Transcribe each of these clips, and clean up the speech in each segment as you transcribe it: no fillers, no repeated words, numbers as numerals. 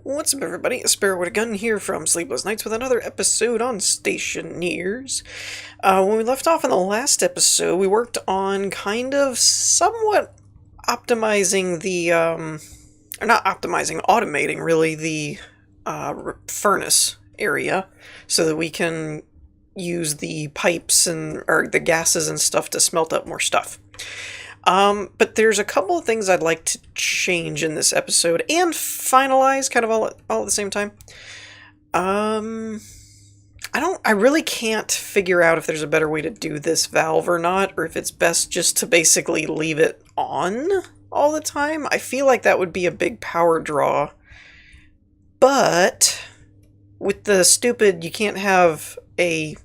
What's up, everybody? A Sparrow with a Gun here from Sleepless Nights with another episode on Stationeers. When we left off in the last episode, we worked on kind of somewhat optimizing the, or not optimizing, automating really the furnace area so that we can use the pipes or the gases and stuff to smelt up more stuff. But there's a couple of things I'd like to change in this episode and finalize kind of all at the same time. I really can't figure out if there's a better way to do this valve or not, or if it's best just to basically leave it on all the time. I feel like that would be a big power draw. But with the stupid, you can't have a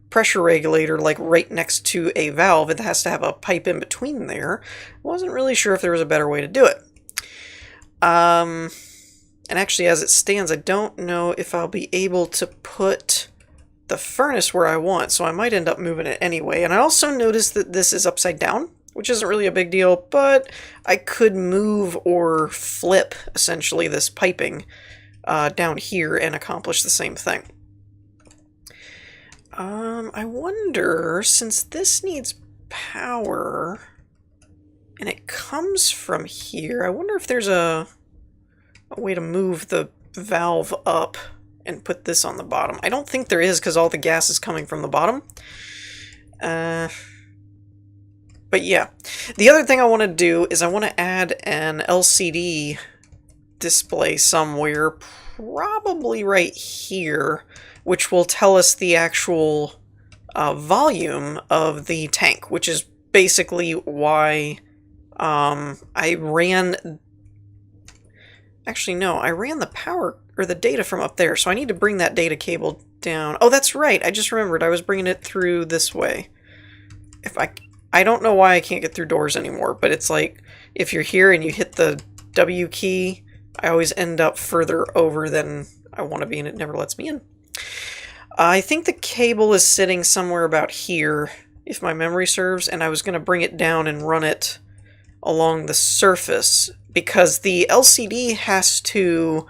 pressure regulator like right next to a valve, it has to have a pipe in between there. Wasn't really sure if there was a better way to do it. And actually, as it stands, I don't know if I'll be able to put the furnace where I want, so I might end up moving it anyway. And I also noticed that this is upside down, which isn't really a big deal, but I could move or flip essentially this piping down here and accomplish the same thing. I wonder, since this needs power, and it comes from here, I wonder if there's a way to move the valve up and put this on the bottom. I don't think there is, because all the gas is coming from the bottom. But yeah. The other thing I want to do is I want to add an LCD display somewhere, probably right here, which will tell us the actual volume of the tank, which is basically why I ran... Actually, no, I ran the power, or the data from up there, so I need to bring that data cable down. Oh, that's right, I just remembered, I was bringing it through this way. I don't know why I can't get through doors anymore, but it's like, if you're here and you hit the W key, I always end up further over than I want to be, and it never lets me in. I think the cable is sitting somewhere about here, if my memory serves, and I was going to bring it down and run it along the surface, because the LCD has to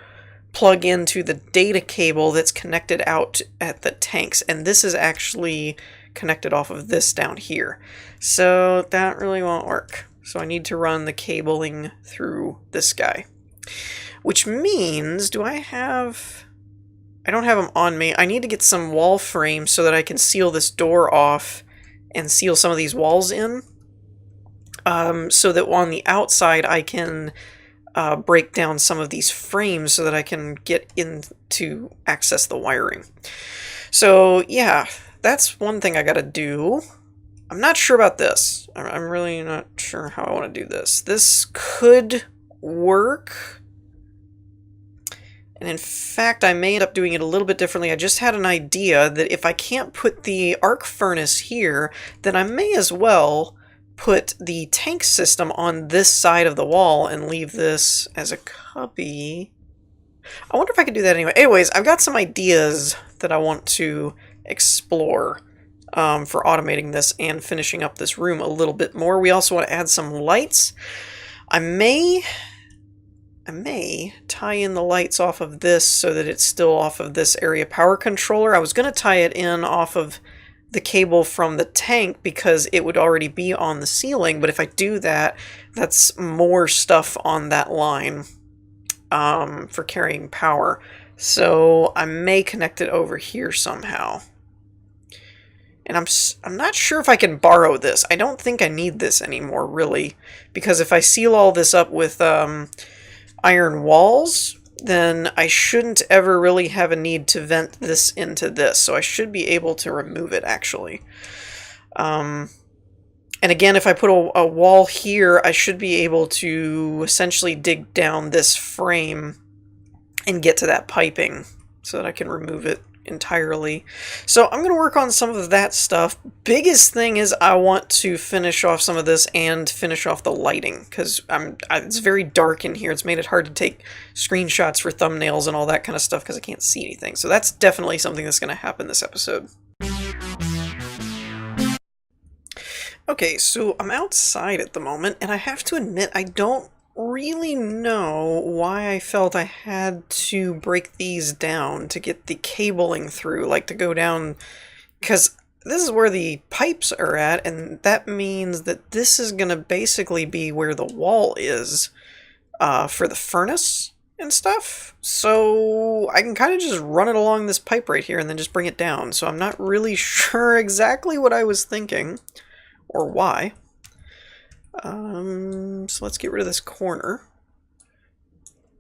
plug into the data cable that's connected out at the tanks, and this is actually connected off of this down here. So that really won't work. So I need to run the cabling through this guy. Which means, I don't have them on me. I need to get some wall frames so that I can seal this door off and seal some of these walls in. So that on the outside I can break down some of these frames so that I can get in to access the wiring. So yeah, that's one thing I gotta do. I'm not sure about this. I'm really not sure how I want to do this. This could work. And in fact, I may end up doing it a little bit differently. I just had an idea that if I can't put the arc furnace here, then I may as well put the tank system on this side of the wall and leave this as a cubby. I wonder if I could do that anyway. Anyways, I've got some ideas that I want to explore for automating this and finishing up this room a little bit more. We also want to add some lights. I may tie in the lights off of this so that it's still off of this area power controller. I was going to tie it in off of the cable from the tank because it would already be on the ceiling, but if I do that, that's more stuff on that line for carrying power. So I may connect it over here somehow. And I'm not sure if I can borrow this. I don't think I need this anymore, really, because if I seal all this up with iron walls, then I shouldn't ever really have a need to vent this into this, so I should be able to remove it, actually. And again, if I put a wall here, I should be able to essentially dig down this frame and get to that piping so that I can remove it entirely. So I'm going to work on some of that stuff. Biggest thing is I want to finish off some of this and finish off the lighting, because it's very dark in here. It's made it hard to take screenshots for thumbnails and all that kind of stuff because I can't see anything. So that's definitely something that's going to happen this episode. Okay, so I'm outside at the moment, and I have to admit I don't really know why I felt I had to break these down to get the cabling through, like to go down, because this is where the pipes are at, and that means that this is going to basically be where the wall is for the furnace and stuff. So I can kind of just run it along this pipe right here and then just bring it down. So I'm not really sure exactly what I was thinking or why. So let's get rid of this corner.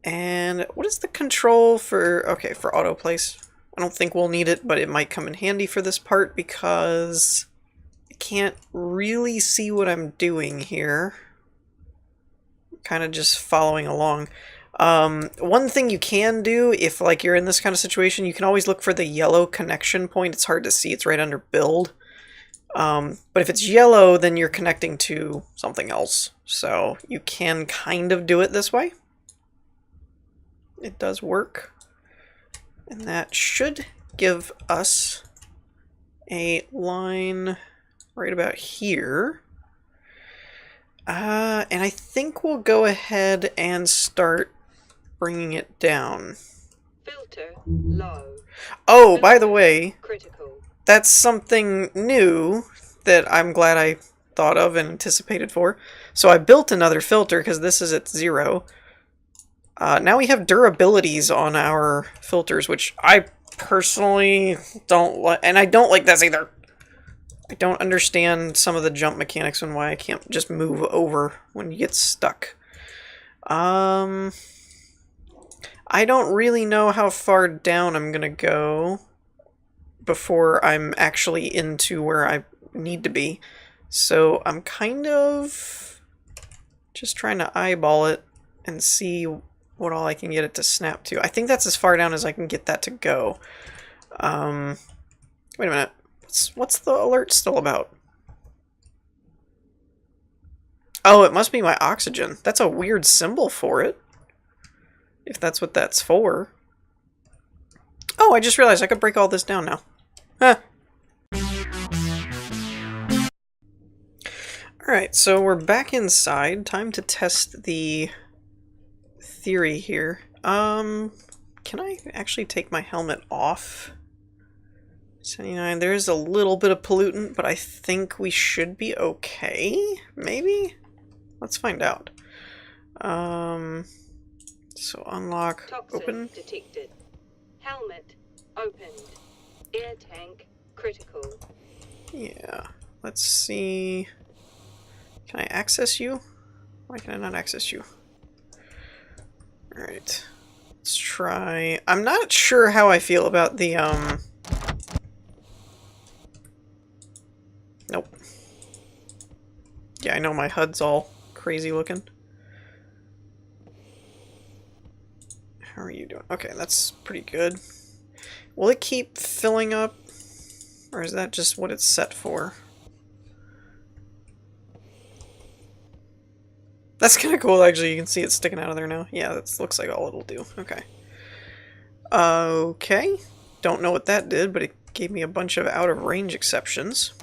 And what is the control for, okay, for auto place? I don't think we'll need it, but it might come in handy for this part because I can't really see what I'm doing here. Kind of just following along. One thing you can do if like you're in this kind of situation, you can always look for the yellow connection point. It's hard to see, it's right under build. But if it's yellow, then you're connecting to something else. So you can kind of do it this way. It does work. And that should give us a line right about here. And I think we'll go ahead and start bringing it down. Filter low. Oh, by the way, Critical. that's something new that I'm glad I thought of and anticipated for. So I built another filter because this is at 0. Now we have durabilities on our filters, which I personally don't like, and I don't like this either. I don't understand some of the jump mechanics and why I can't just move over when you get stuck. I don't really know how far down I'm gonna go before I'm actually into where I need to be. So I'm kind of just trying to eyeball it and see what all I can get it to snap to. I think that's as far down as I can get that to go. Wait a minute. What's the alert still about? Oh, it must be my oxygen. That's a weird symbol for it. If that's what that's for. Oh, I just realized I could break all this down now. Huh. Alright, so we're back inside. Time to test the theory here. Can I actually take my helmet off? 79, there is a little bit of pollutant, but I think we should be okay? Maybe? Let's find out. So unlock, Toxin open. detected. Helmet opened. Air tank critical. Yeah, let's see. Can I access you? Why can I not access you? Alright. Let's try. I'm not sure how I feel about the, Nope. Yeah, I know my HUD's all crazy looking. How are you doing? Okay, that's pretty good. Will it keep filling up? Or is that just what it's set for? That's kind of cool, actually. You can see it sticking out of there now. Yeah, that looks like all it'll do. Okay. Okay. Don't know what that did, but it gave me a bunch of out-of-range exceptions.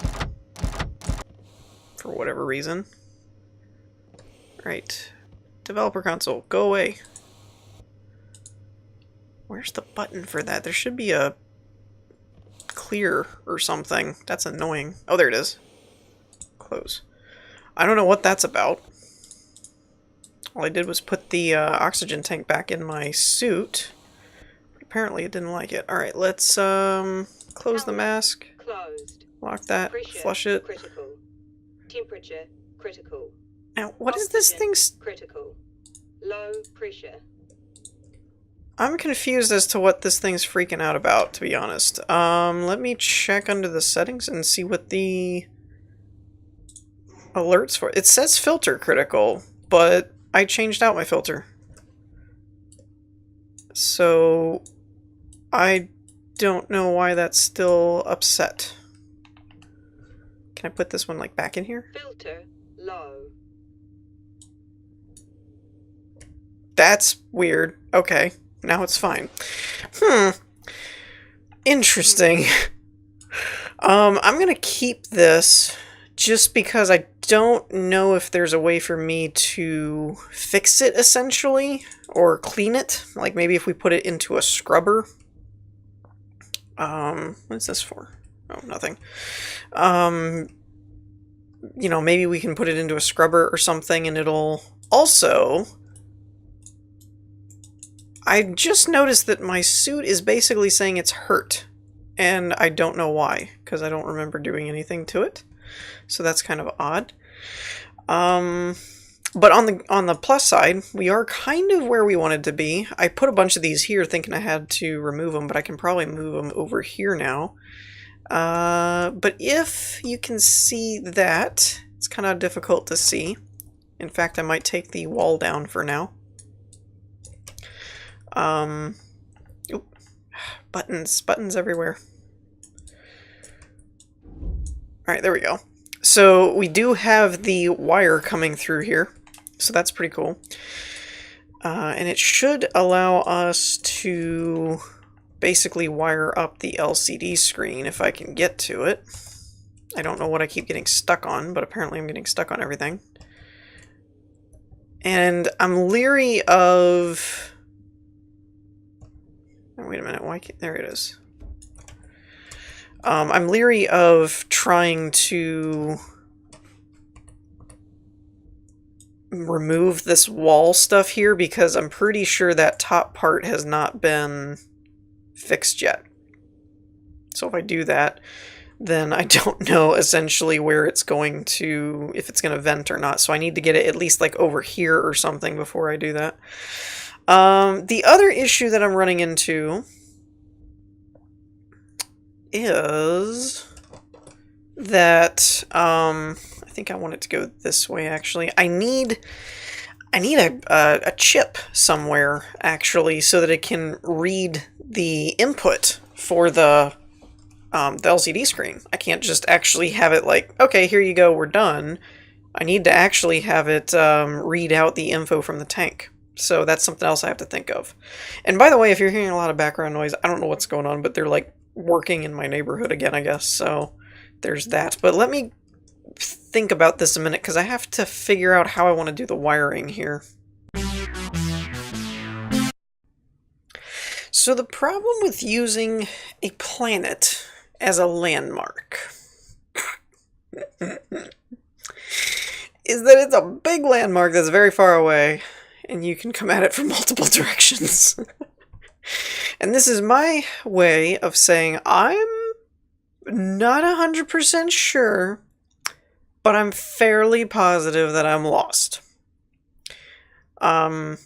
For whatever reason. Right. Developer console, go away. Where's the button for that? There should be a clear or something. That's annoying. Oh, there it is. Close. I don't know what that's about. All I did was put the oxygen tank back in my suit. But apparently it didn't like it. Alright, let's close the mask. Closed. Lock that. Pressure Flush it. critical. Temperature critical. Now, what is this Oxygen thing? critical. Low pressure. I'm confused as to what this thing's freaking out about, to be honest. Let me check under the settings and see what the alerts for. It says filter critical, but I changed out my filter. So I don't know why that's still upset. Can I put this one like back in here? Filter low. That's weird. Okay, now it's fine. Interesting. I'm gonna keep this just because I don't know if there's a way for me to fix it, essentially, or clean it. Like, maybe if we put it into a scrubber. What's this for? Oh, nothing. You know, maybe we can put it into a scrubber or something, and it'll... Also, I just noticed that my suit is basically saying it's hurt. And I don't know why, because I don't remember doing anything to it. So that's kind of odd. But on the plus side, we are kind of where we wanted to be. I put a bunch of these here thinking I had to remove them, but I can probably move them over here now. But if you can see that, it's kind of difficult to see. In fact, I might take the wall down for now. Oop, buttons everywhere. Alright, there we go. So we do have the wire coming through here, so that's pretty cool. And it should allow us to basically wire up the LCD screen if I can get to it. I don't know what I keep getting stuck on, but apparently I'm getting stuck on everything. And I'm leery of... Oh, wait a minute, why can't... There it is. I'm leery of trying to remove this wall stuff here because I'm pretty sure that top part has not been fixed yet. So if I do that, then I don't know essentially where it's going to, if it's going to vent or not. So I need to get it at least like over here or something before I do that. The other issue that I'm running into is that I think I want it to go this way actually. I need a chip somewhere actually so that it can read the input for the LCD screen. I can't just actually have it like, okay, here you go, we're done. I need to actually have it read out the info from the tank. So that's something else I have to think of. And by the way, if you're hearing a lot of background noise, I don't know what's going on, but they're like working in my neighborhood again, I guess. So there's that. But let me think about this a minute, because I have to figure out how I want to do the wiring here. So the problem with using a planet as a landmark is that it's a big landmark that's very far away, and you can come at it from multiple directions. And this is my way of saying I'm not 100% sure, but I'm fairly positive that I'm lost. Yeah.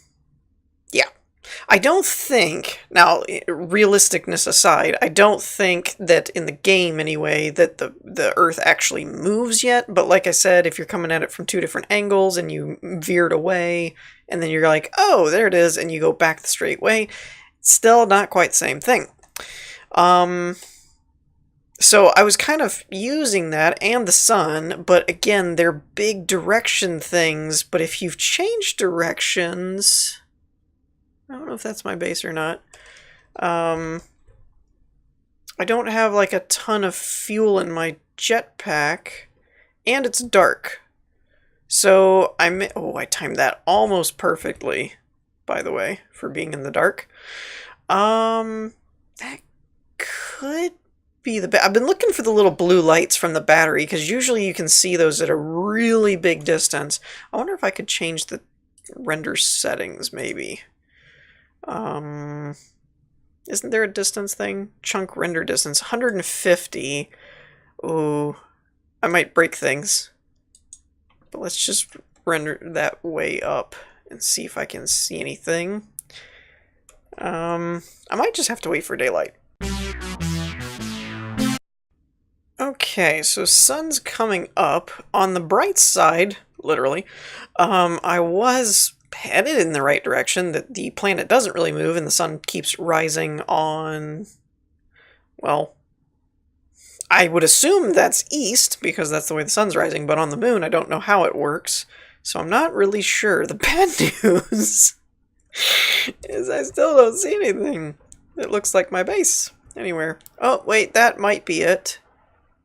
I don't think, now, realisticness aside, I don't think that in the game anyway, that the Earth actually moves yet, but like I said, if you're coming at it from two different angles and you veered away, and then you're like, oh, there it is, and you go back the straight way, still not quite the same thing. So I was kind of using that and the sun, but again, they're big direction things, but if you've changed directions... I don't know if that's my base or not. I don't have like a ton of fuel in my jetpack, and it's dark. So I timed that almost perfectly, by the way, for being in the dark. That could be I've been looking for the little blue lights from the battery, because usually you can see those at a really big distance. I wonder if I could change the render settings, maybe. Isn't there a distance thing? Chunk render distance, 150. Ooh, I might break things. But let's just render that way up and see if I can see anything. I might just have to wait for daylight. Okay, so sun's coming up. On the bright side, literally, I was headed in the right direction, that the planet doesn't really move and the sun keeps rising on, well, I would assume that's east because that's the way the sun's rising, but on the moon I don't know how it works, so I'm not really sure. The bad news is I still don't see anything that looks like my base anywhere. Oh wait, that might be it.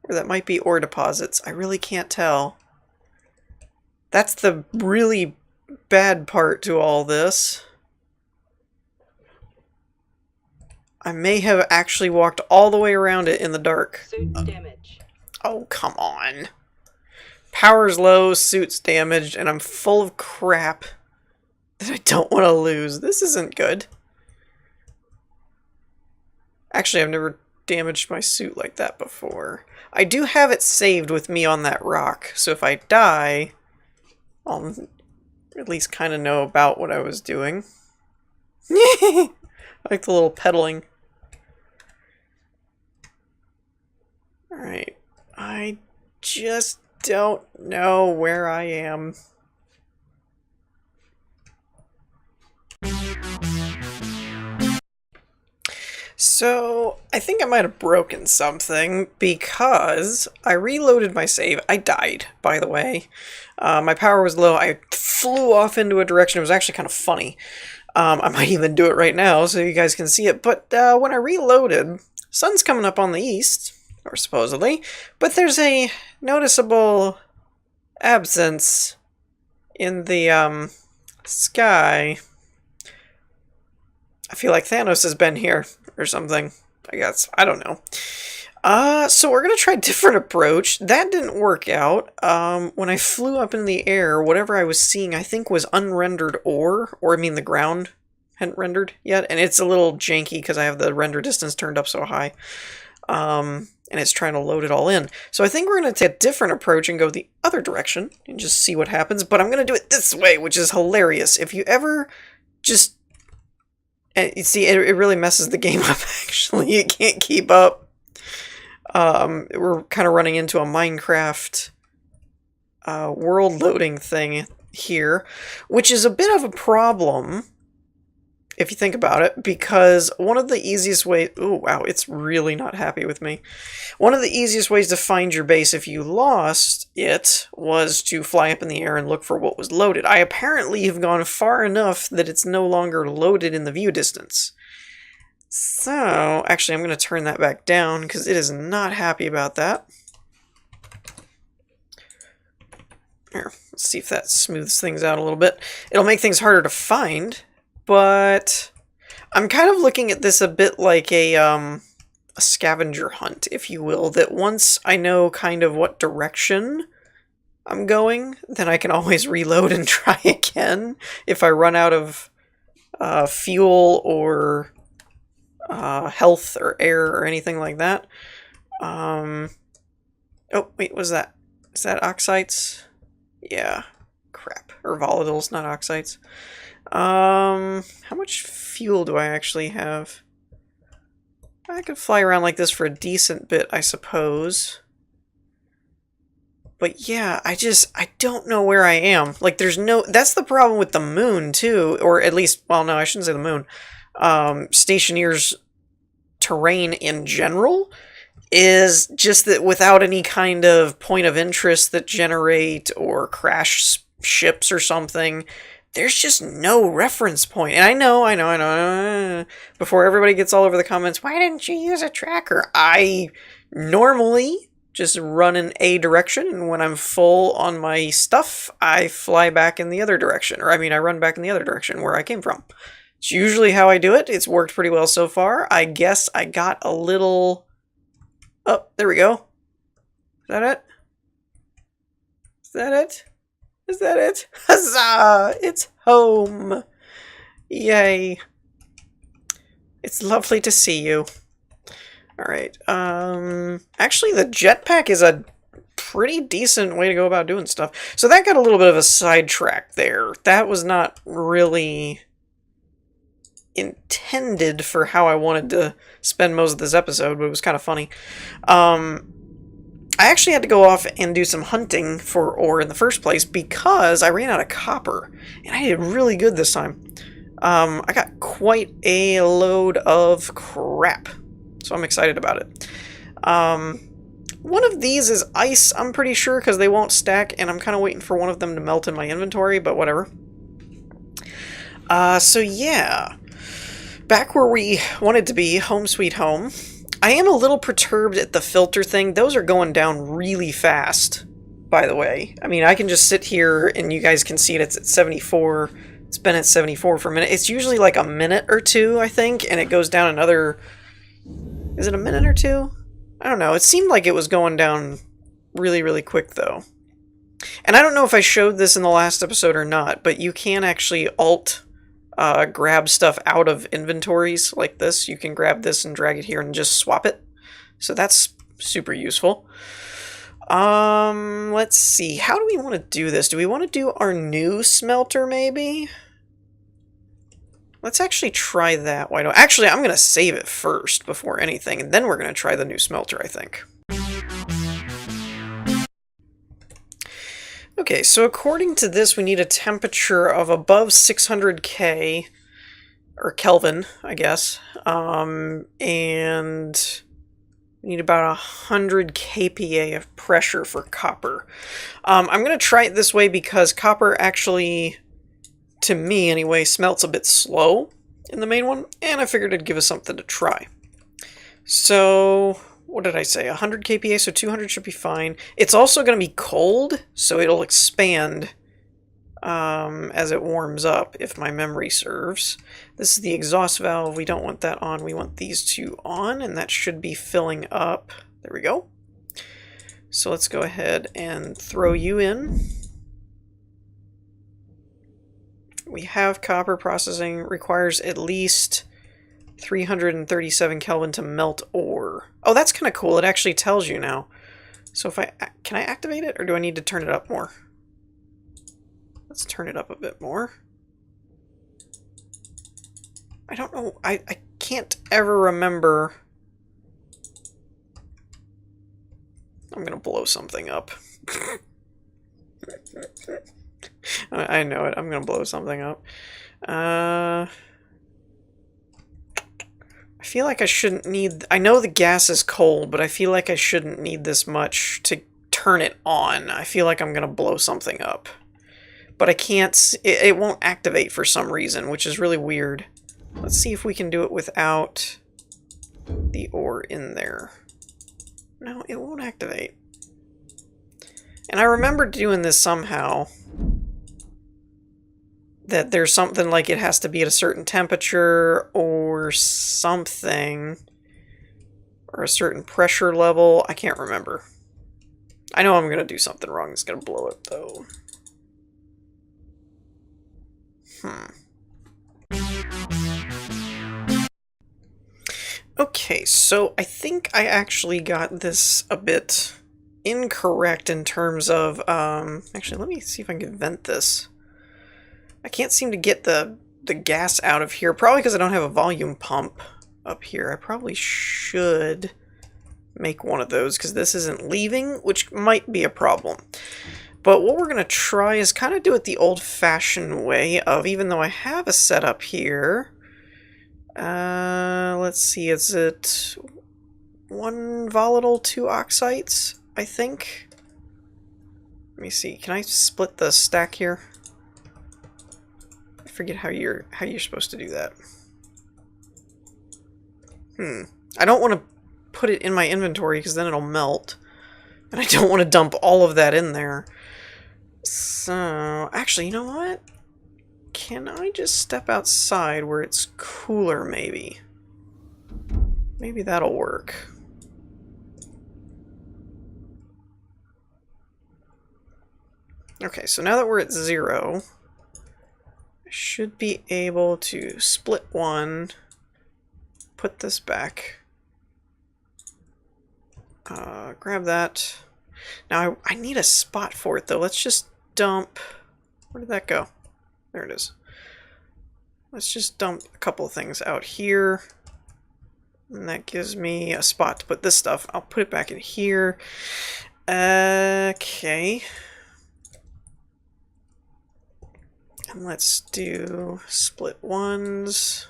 Or that might be ore deposits. I really can't tell. That's the really bad part to all this. I may have actually walked all the way around it in the dark. Suit damage. Oh, come on. Power's low, suit's damaged, and I'm full of crap that I don't want to lose. This isn't good. Actually, I've never damaged my suit like that before. I do have it saved with me on that rock, so if I die, I'll at least kind of know about what I was doing. I like the little pedaling. Alright, I just don't know where I am. So, I think I might have broken something because I reloaded my save. I died, by the way. My power was low. I flew off into a direction. It was actually kind of funny. I might even do it right now so you guys can see it. But when I reloaded, sun's coming up on the east, or supposedly, but there's a noticeable absence in the sky. I feel like Thanos has been here or something, I guess. I don't know. So we're going to try a different approach. That didn't work out. When I flew up in the air, whatever I was seeing, I think was unrendered ore, or I mean the ground hadn't rendered yet, and it's a little janky because I have the render distance turned up so high. And it's trying to load it all in. So I think we're going to take a different approach and go the other direction and just see what happens, but I'm going to do it this way, which is hilarious. If you ever just... You see, it really messes the game up, actually. You can't keep up. We're kind of running into a Minecraft world loading thing here, which is a bit of a problem, if you think about it, because one of the easiest ways... Oh, wow, it's really not happy with me. One of the easiest ways to find your base if you lost it was to fly up in the air and look for what was loaded. I apparently have gone far enough that it's no longer loaded in the view distance. So, actually, I'm going to turn that back down because it is not happy about that. Here, let's see if that smooths things out a little bit. It'll make things harder to find, but I'm kind of looking at this a bit like a scavenger hunt, if you will, that once I know kind of what direction I'm going, then I can always reload and try again if I run out of fuel or health or air or anything like that. Oh, wait, what's that? Is that oxites? Yeah, crap. Or volatiles, not oxites. How much fuel do I actually have? I could fly around like this for a decent bit, I suppose. But yeah, I don't know where I am. Like, there's no... That's the problem with the moon, too. Or at least, well, no, I shouldn't say the moon. Stationeers terrain in general is just that without any kind of point of interest that generate or crash ships or something... There's just no reference point. And I know. Before everybody gets all over the comments, why didn't you use a tracker? I normally just run in a direction, and when I'm full on my stuff, I fly back in the other direction. Or, I mean, I run back in the other direction where I came from. It's usually how I do it. It's worked pretty well so far. I guess I got a little... Oh, there we go. Is that it? Is that it? Is that it? Huzzah! It's home! Yay. It's lovely to see you. Alright, actually the jetpack is a pretty decent way to go about doing stuff. So that got a little bit of a sidetrack there. That was not really intended for how I wanted to spend most of this episode, but it was kind of funny. I actually had to go off and do some hunting for ore in the first place because I ran out of copper, and I did really good this time. I got quite a load of crap, so I'm excited about it. One of these is ice, I'm pretty sure, because they won't stack, and I'm kind of waiting for one of them to melt in my inventory, but whatever. So yeah, back where we wanted to be, home sweet home. I am a little perturbed at the filter thing. Those are going down really fast, by the way. I mean, I can just sit here and you guys can see it. It's at 74. It's been at 74 for a minute. It's usually like a minute or two, I think, and it goes down another... Is it a minute or two? I don't know. It seemed like it was going down really, really quick, though. And I don't know if I showed this in the last episode or not, but you can actually grab stuff out of inventories like this. You can grab this and drag it here and just swap it. So that's super useful. Let's see. How do we want to do this? Do we want to do our new smelter, maybe? Let's actually try that. Why don't... Actually, I'm going to save it first before anything, and then we're going to try the new smelter, I think. Okay, so according to this, we need a temperature of above 600K, or Kelvin, I guess, and we need about 100 kPa of pressure for copper. I'm going to try it this way because copper actually, to me anyway, smelts a bit slow in the main one, and I figured it'd give us something to try. So... what did I say? 100 kPa, so 200 should be fine. It's also going to be cold, so it'll expand as it warms up, if my memory serves. This is the exhaust valve. We don't want that on. We want these two on, and that should be filling up. There we go. So let's go ahead and throw you in. We have copper processing. Requires at least 337 Kelvin to melt ore. Oh, that's kind of cool. It actually tells you now. So if can I activate it, or do I need to turn it up more? Let's turn it up a bit more. I don't know. I can't ever remember. I'm gonna blow something up. I know it. I'm gonna blow something up. I feel like I shouldn't need... I know the gas is cold, but I feel like I shouldn't need this much to turn it on. I feel like I'm going to blow something up. But I can't... It won't activate for some reason, which is really weird. Let's see if we can do it without the ore in there. No, it won't activate. And I remember doing this somehow. That there's something like it has to be at a certain temperature or something. Or a certain pressure level. I can't remember. I know I'm going to do something wrong. It's going to blow it, though. Okay, so I think I actually got this a bit incorrect in terms of... actually, let me see if I can vent this. I can't seem to get the gas out of here, probably because I don't have a volume pump up here. I probably should make one of those, because this isn't leaving, which might be a problem. But what we're going to try is kind of do it the old-fashioned way of, even though I have a setup here... let's see, is it 1 volatile, 2 oxites, I think? Let me see, can I split the stack here? I forget how you're supposed to do that. I don't want to put it in my inventory because then it'll melt. And I don't want to dump all of that in there. So, actually, you know what? Can I just step outside where it's cooler, maybe? Maybe that'll work. Okay, so now that we're at 0, I should be able to split one, put this back, grab that. Now I need a spot for it, though. Let's just dump... Where did that go? There it is. Let's just dump a couple of things out here. And that gives me a spot to put this stuff. I'll put it back in here. Okay. And let's do split ones.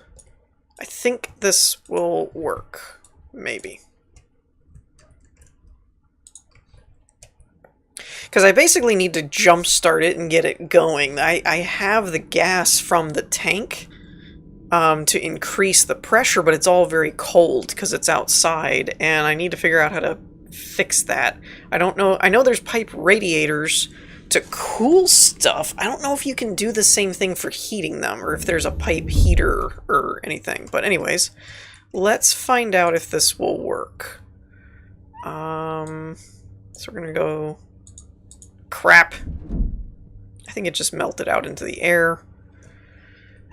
I think this will work. Maybe. Because I basically need to jumpstart it and get it going. I have the gas from the tank, to increase the pressure, but it's all very cold because it's outside, and I need to figure out how to fix that. I don't know. I know there's pipe radiators to cool stuff. I don't know if you can do the same thing for heating them, or if there's a pipe heater or anything. But anyways, let's find out if this will work. So we're gonna go... Crap. I think it just melted out into the air.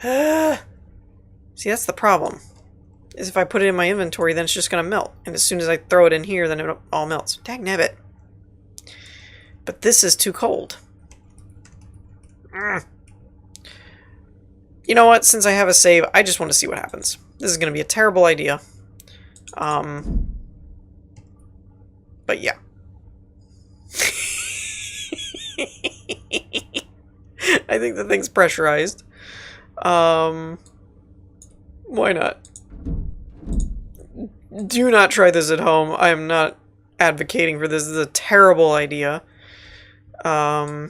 See, that's the problem. Is if I put it in my inventory, then it's just gonna melt. And as soon as I throw it in here, then it all melts. Dagnabbit. But this is too cold. You know what? Since I have a save, I just want to see what happens. This is gonna be a terrible idea. But yeah. I think the thing's pressurized. Why not? Do not try this at home. I am not advocating for this. This is a terrible idea. Now.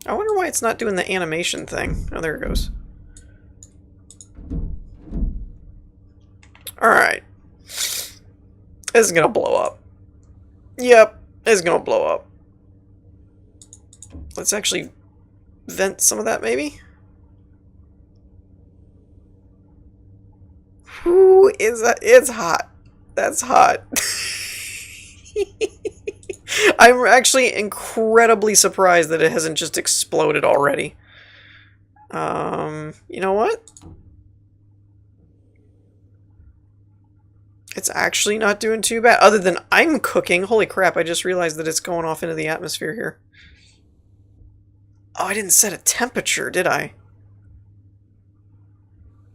I wonder why it's not doing the animation thing. Oh, there it goes. Alright. This is gonna blow up. Yep, it's gonna blow up. Let's actually vent some of that, maybe? Whew, it's hot. That's hot. I'm actually incredibly surprised that it hasn't just exploded already. You know what? It's actually not doing too bad, other than I'm cooking. Holy crap, I just realized that it's going off into the atmosphere here. Oh, I didn't set a temperature, did I?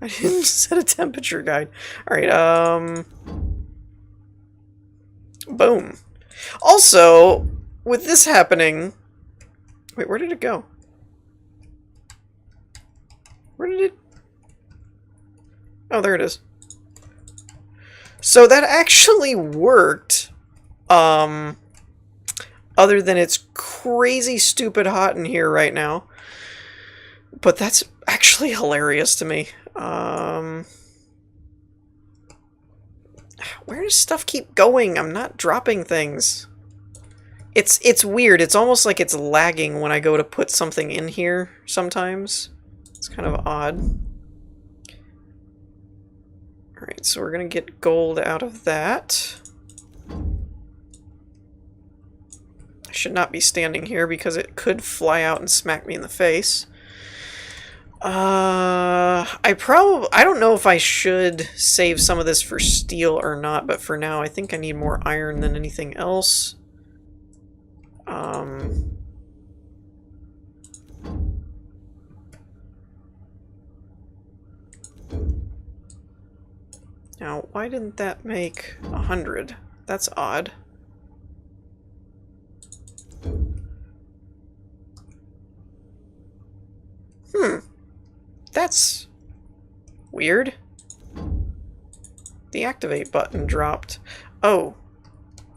I didn't set a temperature guide. Alright, boom. Also, with this happening... Wait, where did it go? Where did it... Oh, there it is. So that actually worked. Other than it's crazy stupid hot in here right now. But that's actually hilarious to me. Where does stuff keep going? I'm not dropping things. It's weird. It's almost like it's lagging when I go to put something in here sometimes. It's kind of odd. Alright, so we're gonna get gold out of that. I should not be standing here because it could fly out and smack me in the face. I don't know if I should save some of this for steel or not, but for now I think I need more iron than anything else. Now, why didn't that make 100? That's odd. That's weird. The activate button dropped. Oh.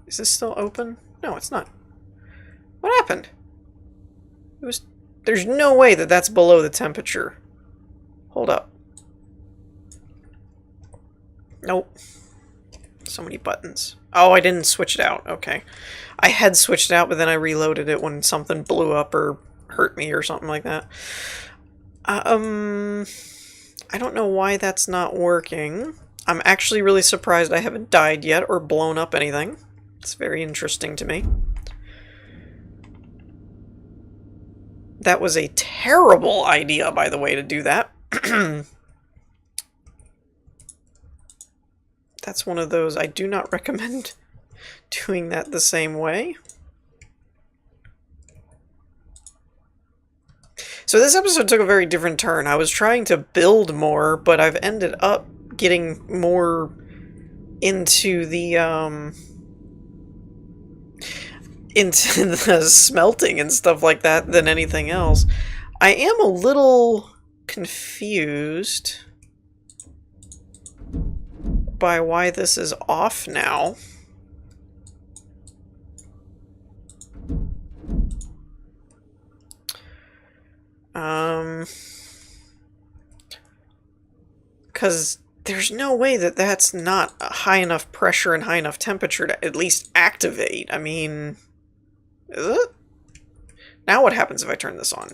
Is this still open? No, it's not. What happened? It was... There's no way that that's below the temperature. Hold up. Nope. So many buttons. Oh, I didn't switch it out. Okay. I had switched it out, but then I reloaded it when something blew up or hurt me or something like that. I don't know why that's not working. I'm actually really surprised I haven't died yet or blown up anything. It's very interesting to me. That was a terrible idea, by the way, to do that. That's one of those I do not recommend doing that the same way. So this episode took a very different turn. I was trying to build more, but I've ended up getting more into the smelting and stuff like that than anything else. I am a little confused by why this is off now. Because there's no way that that's not a high enough pressure and high enough temperature to at least activate. I mean, is it? Now what happens if I turn this on?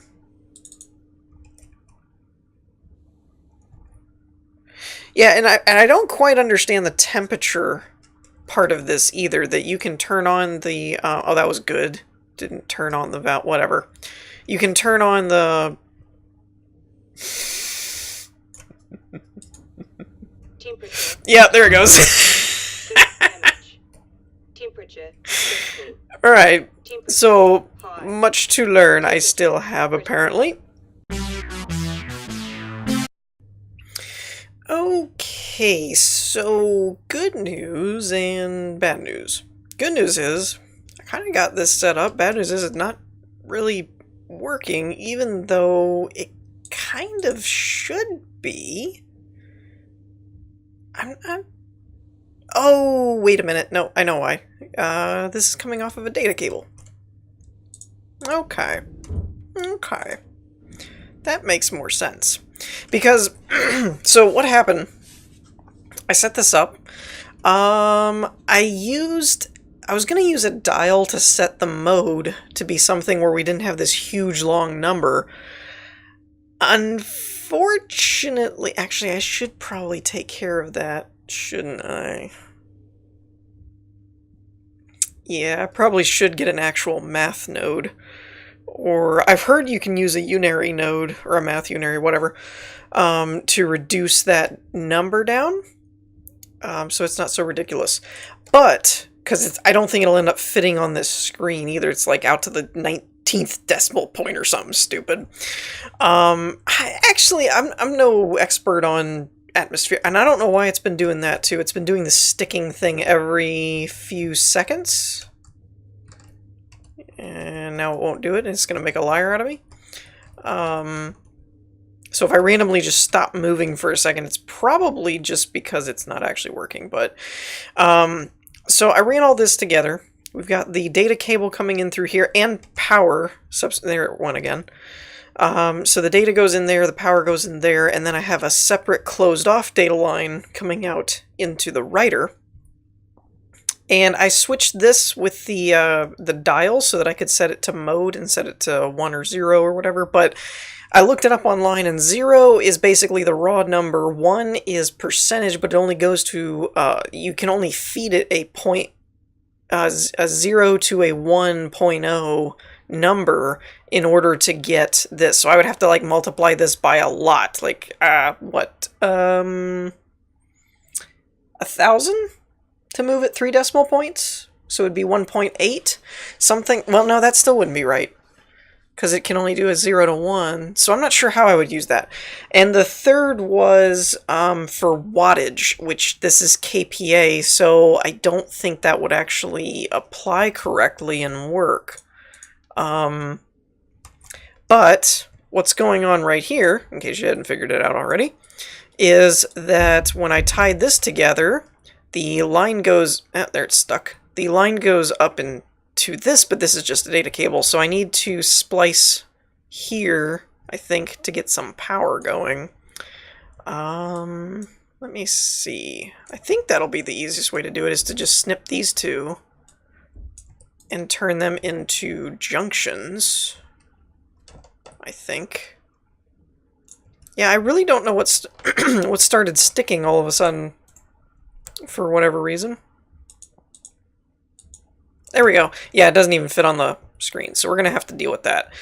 Yeah, and I don't quite understand the temperature part of this either, that you can turn on the... oh, that was good. Didn't turn on the valve, whatever. You can turn on the... Temperature. Yeah, there it goes. Temperature. Alright, so High. much to learn I still have, apparently. Okay, so good news and bad news. Good news is, I kind of got this set up. Bad news is it's not really working, even though it kind of should be. Oh, wait a minute. No, I know why. This is coming off of a data cable. Okay. Okay. That makes more sense. Because, so what happened, I set this up, I was going to use a dial to set the mode to be something where we didn't have this huge long number. Unfortunately, actually I should probably take care of that, shouldn't I? Yeah, I probably should get an actual math node. Or I've heard you can use a unary node, or a math unary, whatever, to reduce that number down, so it's not so ridiculous. But, because I don't think it'll end up fitting on this screen either, it's like out to the 19th decimal point or something stupid. I'm no expert on atmosphere, and I don't know why it's been doing that too. It's been doing the sticking thing every few seconds. And now it won't do it, and it's going to make a liar out of me. So if I randomly just stop moving for a second, it's probably just because it's not actually working. But so I ran all this together. We've got the data cable coming in through here, and power. There it went again. So the data goes in there, the power goes in there, and then I have a separate closed-off data line coming out into the writer. And I switched this with the dial so that I could set it to mode and set it to 1 or 0 or whatever, but I looked it up online, and 0 is basically the raw number, 1 is percentage, but it only goes to, you can only feed it a 0 to a 1.0 number in order to get this. So I would have to, like, multiply this by a lot, like, 1,000? To move it 3 decimal points, so it would be 1.8 something. Well, no, that still wouldn't be right, because it can only do a 0 to 1, so I'm not sure how I would use that. And the third was for wattage, which this is kPa, so I don't think that would actually apply correctly and work. But what's going on right here, in case you hadn't figured it out already, is that when I tied this together, the line goes... there, it's stuck. The line goes up into this, but this is just a data cable, so I need to splice here, I think, to get some power going. Let me see. I think that'll be the easiest way to do it, is to just snip these two and turn them into junctions, I think. Yeah, I really don't know what started sticking all of a sudden, for whatever reason. There we go. Yeah, it doesn't even fit on the screen, so we're going to have to deal with that.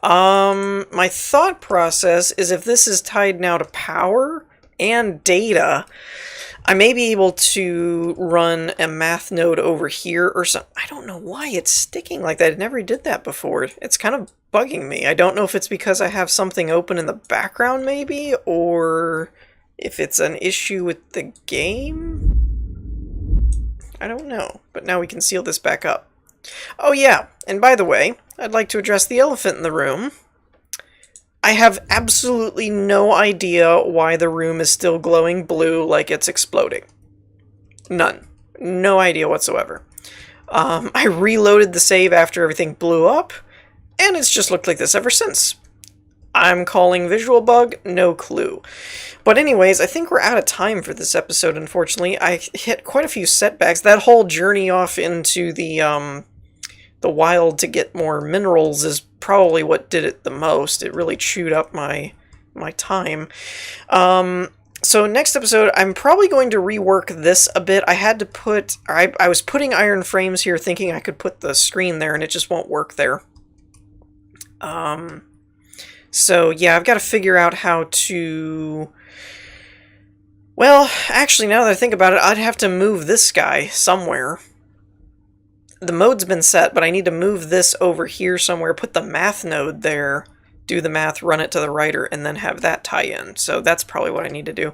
My thought process is, if this is tied now to power and data, I may be able to run a math node over here or something. I don't know why it's sticking like that. It never did that before. It's kind of bugging me. I don't know if it's because I have something open in the background, maybe, or if it's an issue with the game. I don't know, but now we can seal this back up. Oh yeah, and by the way, I'd like to address the elephant in the room. I have absolutely no idea why the room is still glowing blue like it's exploding. None. No idea whatsoever. I reloaded the save after everything blew up, and it's just looked like this ever since. I'm calling visual bug, no clue. But anyways, I think we're out of time for this episode, unfortunately. I hit quite a few setbacks. That whole journey off into the wild to get more minerals is probably what did it the most. It really chewed up my time. So next episode, I'm probably going to rework this a bit. I had to put... I was putting iron frames here thinking I could put the screen there, and it just won't work there. So yeah, I've got to figure out how to... Well, actually, now that I think about it, I'd have to move this guy somewhere. The mode's been set, but I need to move this over here somewhere, put the math node there, do the math, run it to the writer, and then have that tie in. So that's probably what I need to do.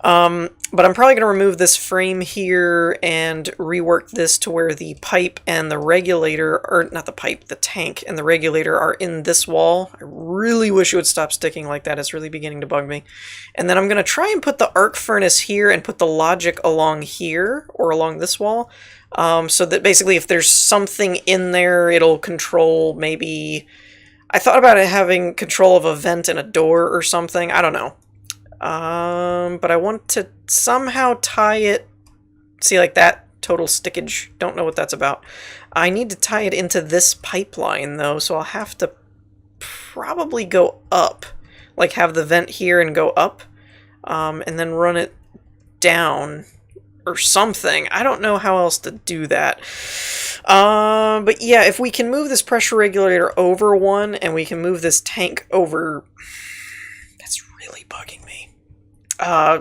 But I'm probably going to remove this frame here and rework this to where the pipe and the regulator, or not the pipe, the tank and the regulator are in this wall. I really wish it would stop sticking like that. It's really beginning to bug me. And then I'm going to try and put the arc furnace here and put the logic along here, or along this wall. So that basically if there's something in there, it'll control maybe... I thought about it having control of a vent and a door or something. I don't know. But I want to somehow tie it... See, like that? Total stickage. Don't know what that's about. I need to tie it into this pipeline, though, so I'll have to probably go up. Like, have the vent here and go up. And then run it down or something. I don't know how else to do that. But yeah, if we can move this pressure regulator over one, and we can move this tank over... That's really bugging me.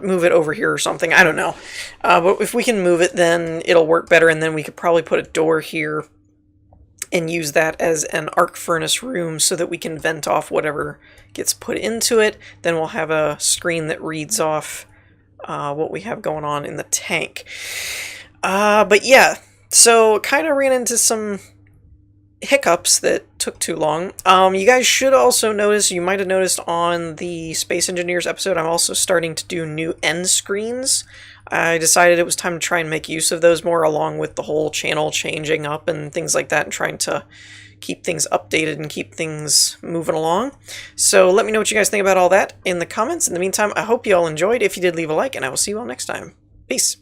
Move it over here or something. I don't know. But if we can move it, then it'll work better, and then we could probably put a door here and use that as an arc furnace room so that we can vent off whatever gets put into it. Then we'll have a screen that reads off what we have going on in the tank. But yeah, so kind of ran into some hiccups that took too long. You guys should also notice, you might have noticed on the Space Engineers episode, I'm also starting to do new end screens. I decided it was time to try and make use of those more, along with the whole channel changing up and things like that, and trying to keep things updated and keep things moving along. So let me know what you guys think about all that in the comments. In the meantime, I hope you all enjoyed. If you did, leave a like, and I will see you all next time. Peace.